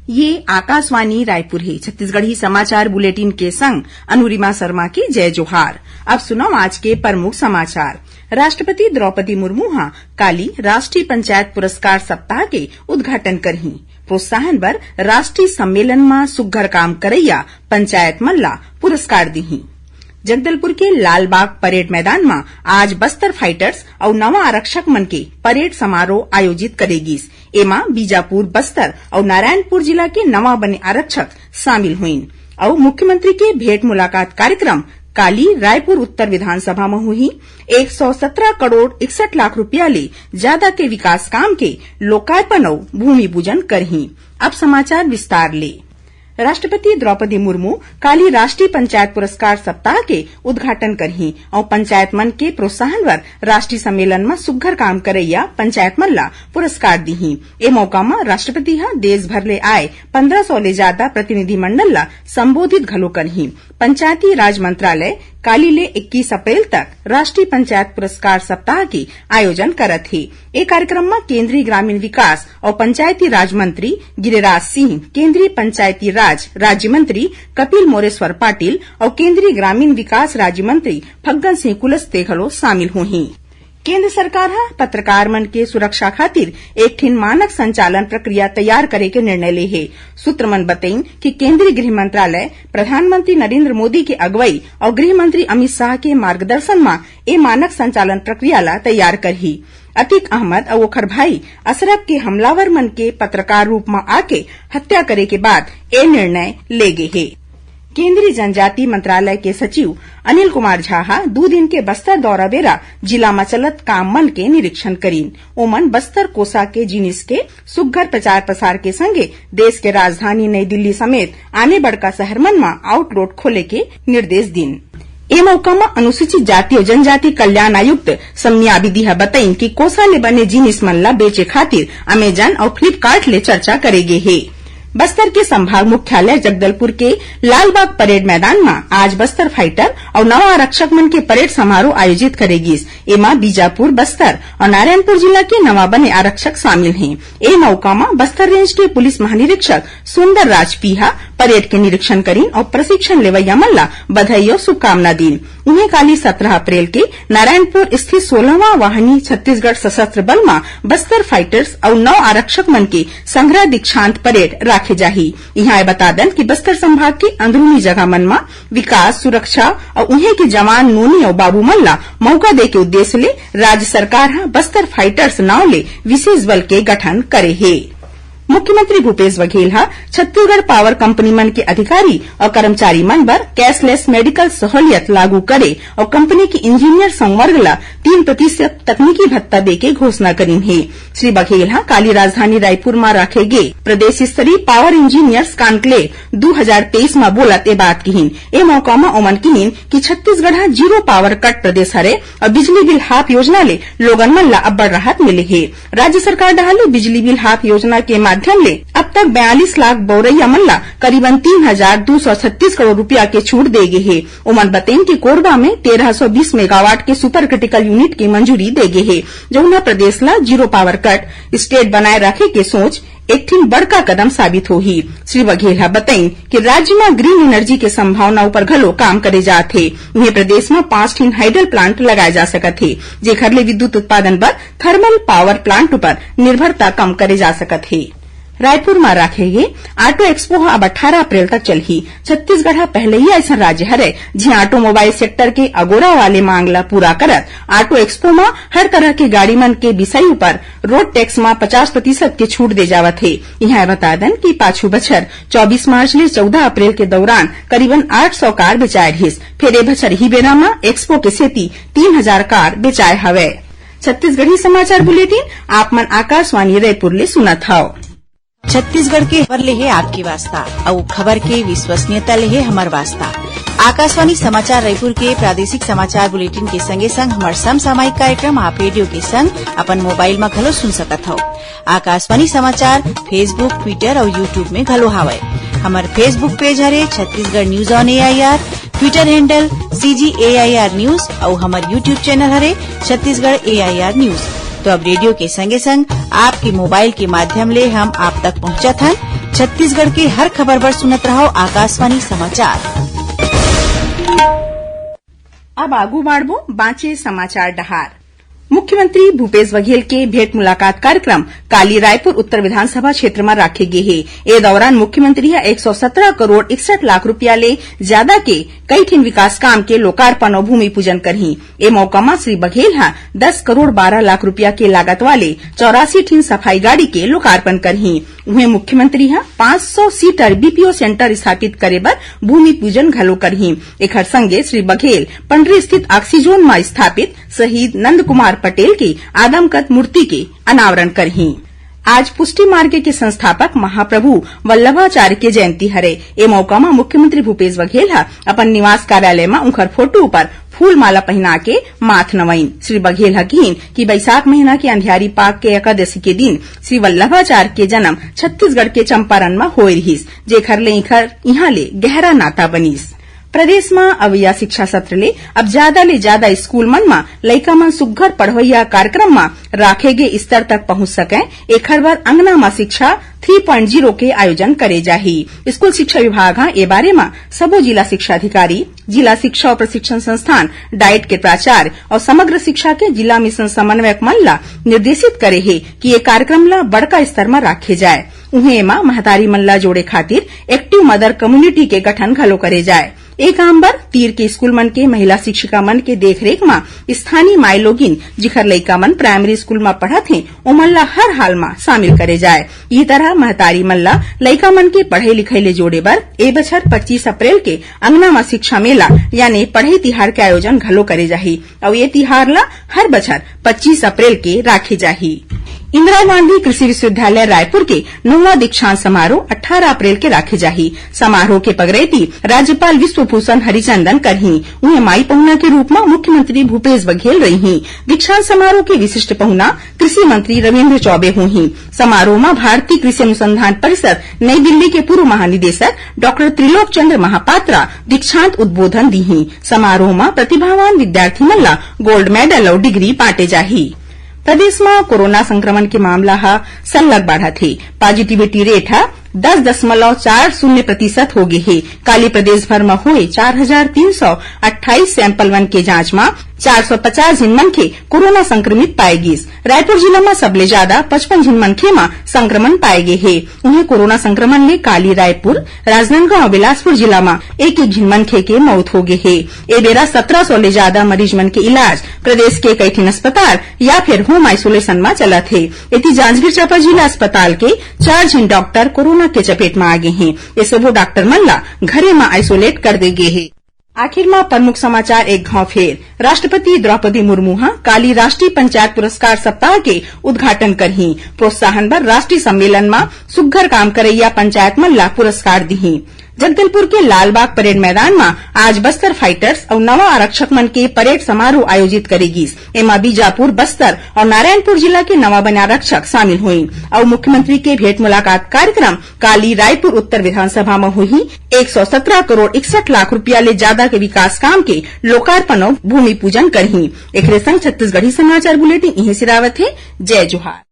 ये आकाशवाणी रायपुर है। छत्तीसगढ़ी समाचार बुलेटिन के संग अनुरिमा शर्मा की जय जोहार। अब सुनो आज के प्रमुख समाचार। राष्ट्रपति द्रौपदी मुर्मू काली राष्ट्रीय पंचायत पुरस्कार सप्ताह के उद्घाटन करही। प्रोत्साहन बर राष्ट्रीय सम्मेलन में सुघ्घर काम करैया पंचायत मन ला पुरस्कार दिही। जगदलपुर के लालबाग परेड मैदान में आज बस्तर फाइटर्स और नवा आरक्षक मन के परेड समारोह आयोजित करेगीस। एमा बीजापुर, बस्तर और नारायणपुर जिला के नवा बने आरक्षक शामिल हुईन और मुख्यमंत्री के भेंट मुलाकात कार्यक्रम काली रायपुर उत्तर विधानसभा में हुई। 117 करोड़ 61 लाख रुपया ले ज्यादा के विकास काम के लोकार्पण और भूमि पूजन करही। अब समाचार विस्तार ले। राष्ट्रपति द्रौपदी मुर्मू काली राष्ट्रीय पंचायत पुरस्कार सप्ताह के उद्घाटन करही और पंचायत मन के प्रोत्साहन वर राष्ट्रीय सम्मेलन में सुघ्घर काम करैया पंचायत मन ला पुरस्कार दिही। ए मौका में राष्ट्रपति देश भर ले आए 1500 ले ज्यादा प्रतिनिधि मंडल ला संबोधित घलो करही। पंचायती राज मंत्रालय काली ले 21 अप्रैल तक राष्ट्रीय पंचायत पुरस्कार सप्ताह के आयोजन करत है। ए कार्यक्रम में केंद्रीय ग्रामीण विकास और पंचायती राज मंत्री गिरिराज सिंह, केंद्रीय पंचायती राज राज्य मंत्री कपिल मोरेश्वर पाटिल और केंद्रीय ग्रामीण विकास राज्य मंत्री फग्गन सिंह कुलस्ते घलो शामिल होही। केंद्र सरकार पत्रकार मन के सुरक्षा खातिर एक ठिन मानक संचालन प्रक्रिया तैयार करे के निर्णय ले है। सूत्र मन बताइन कि केंद्रीय गृह मंत्रालय प्रधानमंत्री नरेंद्र मोदी के अगुवाई और गृह मंत्री अमित शाह के मार्गदर्शन में ए मानक संचालन प्रक्रिया ला तैयार करही। अतीक अहमद और ओखर भाई अशरफ के हमलावर मन के पत्रकार रूप में आके हत्या करे के बाद ए निर्णय ले गे है। केंद्रीय जनजाति मंत्रालय के सचिव अनिल कुमार झा 2 दिन के बस्तर दौरा बेरा जिला में चलत काम मन के निरीक्षण करीन। ओमन बस्तर कोसा के जिनिस के सुघ्घर प्रचार प्रसार के संगे देश के राजधानी नई दिल्ली समेत आने बड़का शहर मन में आउटरोड खोले के निर्देश दिन। ए मौका में अनुसूचित जाति और जनजाति कल्याण आयुक्त सम्या बिदिहा बताइन कि कोसा ले बने जिनिस मन ला बेचे खातिर अमेजन और फ्लिपकार्ट ले चर्चा करेगे है। बस्तर के संभाग मुख्यालय जगदलपुर के लालबाग परेड मैदान में आज बस्तर फाइटर और नवा आरक्षक मन के परेड समारोह आयोजित करेगी। एमा बीजापुर, बस्तर और नारायणपुर जिला के नवा बने आरक्षक शामिल हैं। ए मौका में बस्तर रेंज के पुलिस महानिरीक्षक सुंदर राज पीहा परेड के निरीक्षण करीन और प्रशिक्षण लेवैया मन ला बधाई और शुभकामना दी। उन्हें काली 17 अप्रैल के नारायणपुर स्थित 16वां वाहिनी छत्तीसगढ़ सशस्त्र बल में बस्तर फाइटर्स और 9 आरक्षक मन के संग्रह दीक्षांत परेड राखे जाही। यहाँ बता दें कि बस्तर संभाग के अंदरूनी जगह मन में विकास, सुरक्षा और उन्हें के जवान नोनी और बाबू मन ला मौका दे के उद्देश्य ले राज्य सरकार बस्तर फाइटर्स नाव ले विशेष बल के गठन करे है। मुख्यमंत्री भूपेश बघेल छत्तीसगढ़ पावर कंपनी मन के अधिकारी और कर्मचारी मन बर कैशलेस मेडिकल सहूलियत लागू करे और कंपनी के इंजीनियर संवर्ग ला 3% तकनीकी भत्ता दे के घोषणा करी है। श्री बघेल काली राजधानी रायपुर में रखे गे प्रदेश स्तरीय पावर इंजीनियर्स कॉन्क्लेव 2023 में बोलत ए बात कहीन। ए मौका में ओमन कहीन कि छत्तीसगढ़ जीरो पावर कट प्रदेश हरे और बिजली बिल हाफ योजना ले लोगन मन ला अब्बड़ राहत मिले है। राज्य सरकार डाले बिजली बिल हाफ योजना के माध्यम ले अब तक 42 लाख बौरैया मन ला करीबन 3236 करोड़ रुपया के छूट देगे है। ओमन बताइन कि कोरबा में 1320 मेगावाट के सुपर क्रिटिकल यूनिट की मंजूरी देगे है, जौना प्रदेश ला जीरो पावर कट स्टेट बनाए रखे के सोच एक ठिन बड़का कदम साबित होही। श्री बघेल बताइन कि राज्य में ग्रीन एनर्जी के संभावना पर घलो काम करे जात है। उन्हें प्रदेश में 5 ठिन हाइडल प्लांट लगाए जा सकत है, जेखर ले विद्युत उत्पादन बर थर्मल पावर प्लांट पर निर्भरता कम करे जा सकत है। रायपुर में रखे गए ऑटो एक्सपो अब 18 अप्रैल तक चलही। छत्तीसगढ़ पहले ही ऐसा राज्य हरे जहां ऑटोमोबाइल सेक्टर के अगोरा वाले मांग ला पूरा करत ऑटो एक्सपो में हर तरह के गाड़ी मन के विषय पर रोड टैक्स में 50% के छूट दे जावत है। यहाँ बता दें कि पाछू बछर 24 मार्च ले 14 अप्रैल के दौरान करीबन 800 कार बेचाए रहिस। फिर ए बछर ही बेरा में एक्सपो के सेती 3000 कार बेचाए हवे। छत्तीसगढ़ी समाचार बुलेटिन आप मन आकाशवाणी रायपुर ले सुनत हव। छत्तीसगढ़ के खबर ले है आपकी वास्ता और खबर के विश्वसनीयता ले है हमार वास्ता। आकाशवाणी समाचार रायपुर के प्रादेशिक समाचार बुलेटिन के संगे संग हमार समसामयिक कार्यक्रम आप रेडियो के संग अपन मोबाइल में घलो सुन सकत हो। आकाशवाणी समाचार फेसबुक, ट्विटर और यूट्यूब में घलो हावय। हमार फेसबुक पेज हरे Chhattisgarh news on AIR, Twitter handle CGAIR news और हमार यूट्यूब चैनल हरे छत्तीसगढ़ AIR न्यूज। तो अब रेडियो के संगे संग आपके मोबाइल के माध्यम ले हम आप तक पहुंचत हन। छत्तीसगढ़ के हर खबर पर सुनत रहो आकाशवाणी समाचार। अब आगू बाढ़बो बाँचे समाचार डहार। मुख्यमंत्री भूपेश बघेल के भेंट मुलाकात कार्यक्रम काली रायपुर उत्तर विधानसभा क्षेत्र में राखे गे हे। ए दौरान मुख्यमंत्री 117 करोड़ 61 लाख रुपया ले ज्यादा के कई ठिन विकास काम के लोकार्पण और भूमि पूजन करही। ए मौका में श्री बघेल 10 करोड़ 12 लाख रुपया के लागत वाले 84 ठिन सफाई गाड़ी के लोकार्पण करही। उहे मुख्यमंत्री 500 सीटर बीपीओ सेंटर स्थापित करे बर भूमि पूजन घलो करही। एखर संगे श्री बघेल पंडरी स्थित ऑक्सीजोन में स्थापित शहीद नंद कुमार पटेल की आदमकद मूर्ति के अनावरण करही। आज पुष्टि मार्ग के संस्थापक महाप्रभु वल्लभाचार्य के जयंती हरे। ए मौका में मुख्यमंत्री भूपेश बघेल अपन निवास कार्यालय में उनकर फोटो पर फूल माला पहना के माथ नवाइन। श्री बघेल कहिन कि बैसाख महीना के अंधियारी पाक के एकादशी के दिन श्री वल्लभाचार्य के जन्म छत्तीसगढ़ के चंपारण में होए रहिस, जेखर ले इहाँ ले गहरा नाता बनिस। प्रदेश में अवैया शिक्षा सत्र ले अब ज्यादा ले ज्यादा स्कूल मन में लइका मन सुघ्घर पढ़वैया कार्यक्रम में राखे गे स्तर तक पहुंच सके। एखर बर अंगना में शिक्षा 3.0 के आयोजन करे जाही। स्कूल शिक्षा विभाग ए बारे में सबो जिला शिक्षा अधिकारी, जिला शिक्षा और प्रशिक्षण संस्थान, डाइट के प्राचार्य और समग्र शिक्षा के जिला मिशन समन्वयक मन ला निर्देशित करे हे कि ये कार्यक्रम ला बड़का स्तर में राखे जाए। उहे एमा महतारी मन ला जोड़े खातिर एक्टिव मदर कम्युनिटी के गठन घलो करे जाए। ए काम बर तीर के स्कूल मन के महिला शिक्षिका मन के देखरेख में स्थानीय माई लोगिन जिखर लइका मन प्राइमरी स्कूल में पढ़त हे ओमन ला हर हाल में शामिल करे जाए। इस तरह महतारी मन ला लइका मन के पढ़ाई लिखाई ले जोड़े बर ए बछर 25 अप्रैल के अंगना में शिक्षा मेला यानी पढ़ई तिहार के आयोजन घलो करे जाही और ये तिहार ला हर बछर 25 अप्रैल के राखे जाही। इंदिरा गांधी कृषि विश्वविद्यालय रायपुर के 9वां दीक्षांत समारोह 18 अप्रैल के राखे जाही। समारोह के पगड़ैती राज्यपाल विश्वभूषण हरिचंदन करही। उन्हें माई पहुना के रूप में मुख्यमंत्री भूपेश बघेल रही। दीक्षांत समारोह के विशिष्ट पहुना कृषि मंत्री रविन्द्र चौबे हुई। समारोह में भारतीय कृषि अनुसंधान परिषद नई दिल्ली के पूर्व महानिदेशक डॉक्टर त्रिलोक चंद्र महापात्रा दीक्षांत उद्बोधन दी। समारोह में प्रतिभावान विद्यार्थी मन ला गोल्ड मेडल और डिग्री बांटे जाही। प्रदेश में कोरोना संक्रमण के मामला सल्लग बढ़त हे। पॉजिटिविटी रेट 10.40% हो गए हे। काली प्रदेश भर में हुए 4,328 सैंपल वन के जांच में 450 जिन मनखे कोरोना संक्रमित पाए गिस। रायपुर जिला में सबले ज्यादा 55 जिन मनखे में संक्रमण पाए गए हे। उन्हें कोरोना संक्रमण ले काली रायपुर, राजनांदगांव और बिलासपुर जिला में एक जिन मनखे के मौत हो गए हे। ए बेरा 1700 ले ज्यादा मरीज मन के इलाज प्रदेश के कई ठिन अस्पताल या फिर होम आइसोलेशन में चलत हे। इति जांजगीर चांपा जिला अस्पताल के 4 जिन डॉक्टर कोरोना के चपेट में आ गए हैं। ये सबो डॉक्टर मन ला घरे में आइसोलेट कर दे गए हैं। आखिर में प्रमुख समाचार एक घाव फेर। राष्ट्रपति द्रौपदी मुर्मू काली राष्ट्रीय पंचायत पुरस्कार सप्ताह के उद्घाटन करही। प्रोत्साहन बर राष्ट्रीय सम्मेलन में सुघ्घर काम करैया पंचायत मन ला पुरस्कार दिही। जगदलपुर के लालबाग परेड मैदान में आज बस्तर फाइटर्स और नवा आरक्षक मन के परेड समारोह आयोजित करेगी। एमा बीजापुर, बस्तर और नारायणपुर जिला के नवा बने आरक्षक शामिल हुई और मुख्यमंत्री के भेंट मुलाकात कार्यक्रम काली रायपुर उत्तर विधानसभा में हुई 117 करोड़ 61 लाख रुपया ले ज्यादा के विकास काम के लोकार्पण और भूमि पूजन करही। एकरे संग छत्तीसगढ़ी समाचार बुलेटिन इहे सिरावत है। जय जोहार।